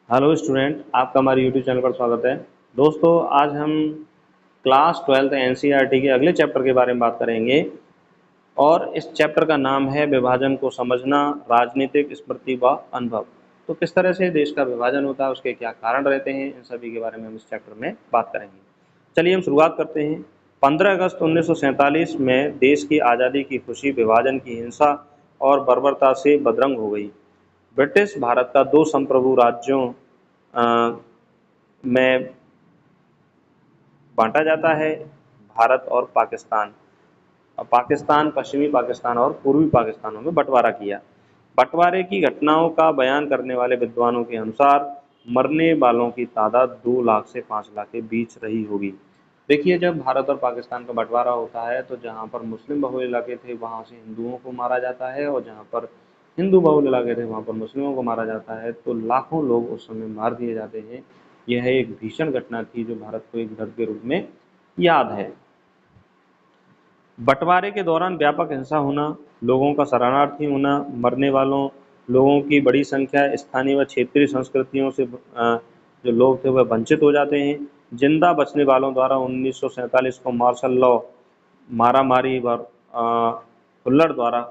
Hello student, आपका हमारे YouTube channel पर स्वागत है। दोस्तों, आज हम क्लास 12th एनसीईआरटी के अगले चैप्टर के बारे में बात करेंगे और इस चैप्टर का नाम है विभाजन को समझना, राजनीतिक स्मृति व अनुभव। तो किस तरह से देश का विभाजन होता है, उसके क्या कारण रहते हैं, इन सभी के बारे में हम इस चैप्टर में बात करेंगे। चलिए हम शुरुआत करते हैं। 15 अगस्त 1947 में देश की आज़ादी की खुशी विभाजन की हिंसा और बर्बरता से बदरंग हो गई। ब्रिटिश भारत का दो संप्रभु राज्यों में बांटा जाता है, भारत और पाकिस्तान। पाकिस्तान, पश्चिमी पाकिस्तान और पूर्वी पाकिस्तानों में बंटवारा किया। बंटवारे की घटनाओं का बयान करने वाले विद्वानों के अनुसार मरने वालों की तादाद 2 लाख से 5 लाख के बीच रही होगी। देखिए, जब भारत और पाकिस्तान का बंटवारा होता है तो जहाँ पर मुस्लिम बहुल इलाके थे वहाँ से हिंदुओं को मारा जाता है, और जहाँ पर हिंदू बहुल इलाके थे वहाँ पर मुस्लिमों को मारा जाता है। तो लाखों लोग उस समय मार दिए जाते हैं। यह एक भीषण घटना थी जो भारत को एक दर्द के रूप में याद है। बंटवारे के दौरान व्यापक हिंसा होना, लोगों का शरणार्थी होना, मरने वालों लोगों की बड़ी संख्या स्थानीय व क्षेत्रीय संस्कृतियों से जो लोग थे वह वंचित हो जाते हैं। जिंदा बचने वालों द्वारा 1947 को मार्शल लॉ, मारामारी व हुल्लड़ द्वारा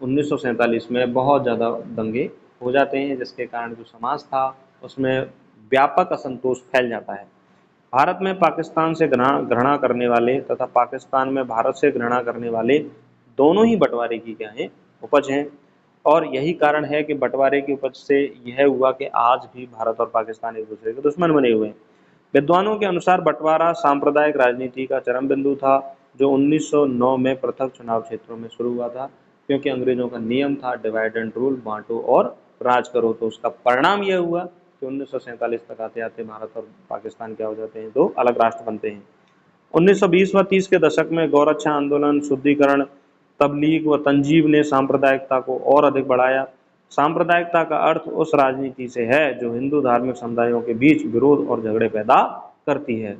1947 में बहुत ज़्यादा दंगे हो जाते हैं, जिसके कारण जो समाज था उसमें व्यापक असंतोष फैल जाता है। भारत में पाकिस्तान से घृणा करने वाले तथा पाकिस्तान में भारत से घृणा करने वाले दोनों ही बंटवारे की क्या है, उपज हैं। और यही कारण है कि बंटवारे की उपज से यह हुआ कि आज भी भारत और पाकिस्तान एक दूसरे के दुश्मन बने हुए हैं। विद्वानों के अनुसार बंटवारा सांप्रदायिक राजनीति का चरम बिंदु था, जो 1909 में पृथक चुनाव क्षेत्रों में शुरू हुआ था, क्योंकि अंग्रेजों का नियम था डिवाइड एंड रूल, बांटो और राज करो। तो उसका परिणाम यह हुआ कि 1947 तक आते आते भारत और पाकिस्तान क्या हो जाते हैं, दो अलग राष्ट्र बनते हैं। 1920 व 30 के दशक में गौरक्षा आंदोलन, शुद्धिकरण, तबलीग व तंजीब ने सांप्रदायिकता को और अधिक बढ़ाया। सांप्रदायिकता का अर्थ उस राजनीति से है जो हिंदू धार्मिक समुदायों के बीच विरोध और झगड़े पैदा करती है।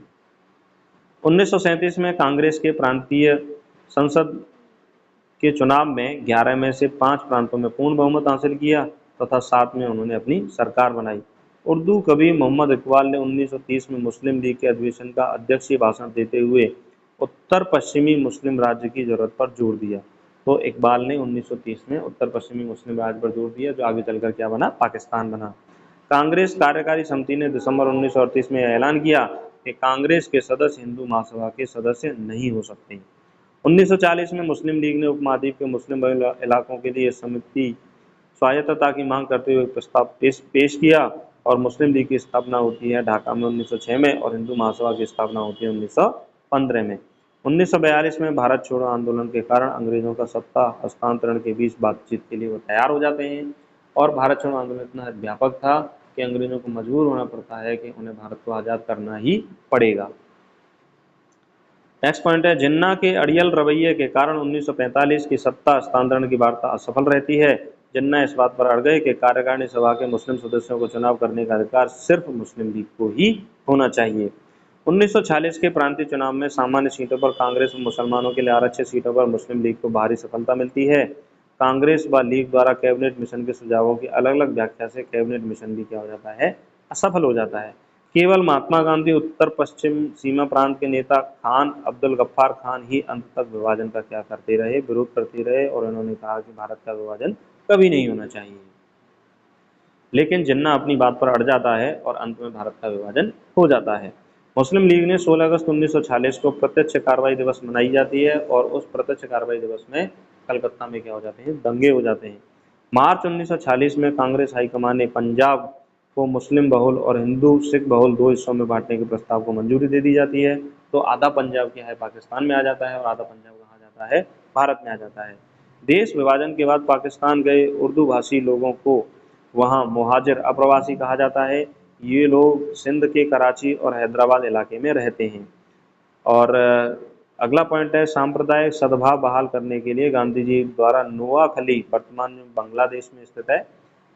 1937 में कांग्रेस के प्रांतीय संसद के चुनाव में 11 में से 5 प्रांतों में पूर्ण बहुमत हासिल किया तथा 7 में उन्होंने अपनी सरकार बनाई। उर्दू कवि मोहम्मद इकबाल ने 1930 में मुस्लिम लीग के अधिवेशन का अध्यक्षीय भाषण देते हुए उत्तर पश्चिमी मुस्लिम राज्य की जरूरत पर जोर दिया। तो इकबाल ने 1930 में उत्तर पश्चिमी मुस्लिम राज्य पर जोर दिया, जो आगे चलकर क्या बना, पाकिस्तान बना। कांग्रेस कार्यकारी समिति ने दिसंबर 1938 में ऐलान किया कि कांग्रेस के सदस्य हिंदू महासभा के सदस्य नहीं हो सकते। 1940 में मुस्लिम लीग ने उपमहाद्वीप के मुस्लिम इलाकों के लिए समिति स्वायत्तता की मांग करते हुए प्रस्ताव पेश किया, और मुस्लिम लीग की स्थापना होती है ढाका में 1906 में, और हिंदू महासभा की स्थापना होती है 1915 में। 1942 में भारत छोड़ो आंदोलन के कारण अंग्रेजों का सत्ता हस्तांतरण के बीच बातचीत के लिए वो तैयार हो जाते हैं, और भारत छोड़ो आंदोलन इतना व्यापक था कि अंग्रेजों को मजबूर होना पड़ता है कि उन्हें भारत को आज़ाद करना ही पड़ेगा। नेक्स्ट पॉइंट है, जिन्ना के अड़ियल रवैये के कारण 1945 की सत्ता हस्तांतरण की वार्ता असफल रहती है। जिन्ना इस बात पर अड़ गए कि कार्यकारिणी सभा के मुस्लिम सदस्यों को चुनाव करने का अधिकार सिर्फ मुस्लिम लीग को ही होना चाहिए। 1946 के प्रांतीय चुनाव में सामान्य सीटों पर कांग्रेस और मुसलमानों के लिए आरक्षित सीटों पर मुस्लिम लीग को भारी सफलता मिलती है। कांग्रेस व लीग द्वारा कैबिनेट मिशन के सुझावों की अलग अलग व्याख्या से कैबिनेट मिशन भी क्या हो जाता है, असफल हो जाता है। केवल महात्मा गांधी उत्तर पश्चिम सीमा प्रांत के नेता खान अब्दुल गफ्फार खान ही अंत तक विभाजन का क्या करते रहे, विरोध करते रहे, और उन्होंने कहा कि भारत का विभाजन कभी नहीं होना चाहिए। लेकिन जिन्ना अपनी बात पर अड़ जाता है और अंत में भारत का विभाजन हो जाता है। मुस्लिम लीग ने 16 अगस्त 1946 को प्रत्यक्ष कार्रवाई दिवस मनाई जाती है, और उस प्रत्यक्ष कार्रवाई दिवस में कलकत्ता में क्या हो जाते हैं, दंगे हो जाते हैं। मार्च 1946 में कांग्रेस हाईकमान ने पंजाब को मुस्लिम बहुल और हिंदू सिख बहुल दो हिस्सों में बांटने के प्रस्ताव को मंजूरी दे दी जाती है। तो आधा पंजाब क्या है, पाकिस्तान में आ जाता है, और आधा पंजाब कहाँ जाता है, भारत में आ जाता है। देश विभाजन के बाद पाकिस्तान गए उर्दू भाषी लोगों को वहाँ मुहाजिर अप्रवासी कहा जाता है। ये लोग सिंध के कराची और हैदराबाद इलाके में रहते हैं। और अगला पॉइंट है, सांप्रदायिक सद्भाव बहाल करने के लिए गांधी जी द्वारा नोआखली, वर्तमान में बांग्लादेश में स्थित है,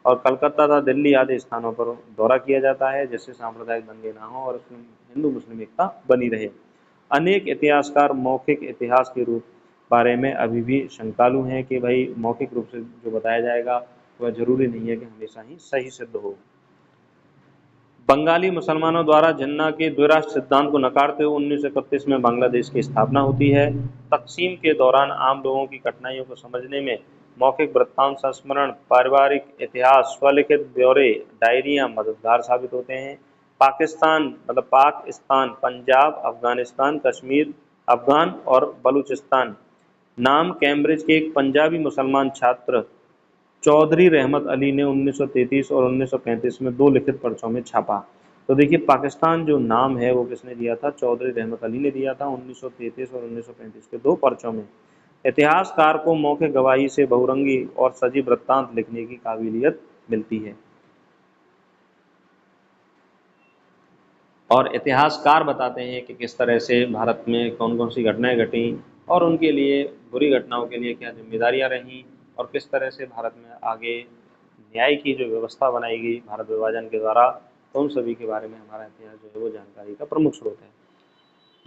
और कलकत्ता तथा दिल्ली आदि स्थानों पर दौरा किया जाता है, जिससे सांप्रदायिक दंगे ना हो और उसमें हिंदू मुस्लिम एकता बनी रहे। अनेक इतिहासकार मौखिक इतिहास के रूप बारे में अभी भी शंकालु हैं कि भाई मौखिक रूप से जो बताया जाएगा वह जरूरी नहीं है कि हमेशा ही सही सिद्ध हो। बंगाली मुसलमानों द्वारा जिन्ना के द्विराष्ट्र सिद्धांत को नकारते हुए 1931 में बांग्लादेश की स्थापना होती है। तकसीम के दौरान आम लोगों की कठिनाइयों को समझने में मौखिक वृत्तांत संस्मरण, पारिवारिक इतिहास, स्वलिखित ब्यौरे, डायरियां मददगार साबित होते हैं। पाकिस्तान मतलब पाकिस्तान, पंजाब, अफगानिस्तान, कश्मीर, अफगान और बलूचिस्तान नाम कैम्ब्रिज के एक पंजाबी मुसलमान छात्र चौधरी रहमत अली ने 1933 और 1935 में दो लिखित पर्चों में छापा। तो देखिए पाकिस्तान जो नाम है वो किसने दिया था? चौधरी रहमत अली ने दिया था 1933 और 1935 के दो पर्चों में। इतिहासकार को मौखिक गवाही से बहुरंगी और सजीव वृत्तांत लिखने की काबिलियत मिलती है और इतिहासकार बताते हैं कि किस तरह से भारत में कौन कौन सी घटनाएं घटी और उनके लिए बुरी घटनाओं के लिए क्या जिम्मेदारियां रहीं और किस तरह से भारत में आगे न्याय की जो व्यवस्था बनाई गई भारत विभाजन के द्वारा, तो उन सभी के बारे में हमारा इतिहास जो है वो जानकारी का प्रमुख स्रोत है।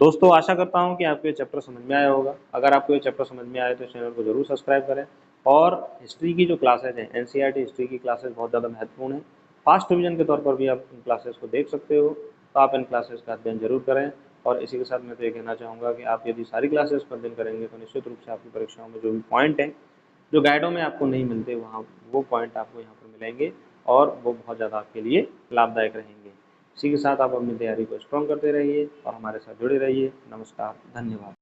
दोस्तों आशा करता हूँ कि आपको ये चैप्टर समझ में आया होगा। अगर आपको ये चैप्टर समझ में आए तो चैनल को जरूर सब्सक्राइब करें और हिस्ट्री की जो क्लासेज हैं एनसीईआरटी हिस्ट्री की क्लासेज बहुत ज़्यादा महत्वपूर्ण है। फास्ट रिवीजन के तौर पर भी आप इन क्लासेस को देख सकते हो, तो आप इन क्लासेस का अध्ययन जरूर करें। और इसी के साथ मैं तो ये कहना चाहूँगा कि आप यदि सारी क्लासेस का अध्ययन करेंगे तो निश्चित रूप से आपकी परीक्षाओं में जो भी पॉइंट हैं जो गाइडों में आपको नहीं मिलते वहाँ वो पॉइंट आपको यहाँ पर मिलेंगे और वो बहुत ज़्यादा आपके लिए लाभदायक रहेंगे। इसी के साथ आप अपनी तैयारी को स्ट्रॉन्ग करते रहिए और हमारे साथ जुड़े रहिए। नमस्कार, धन्यवाद।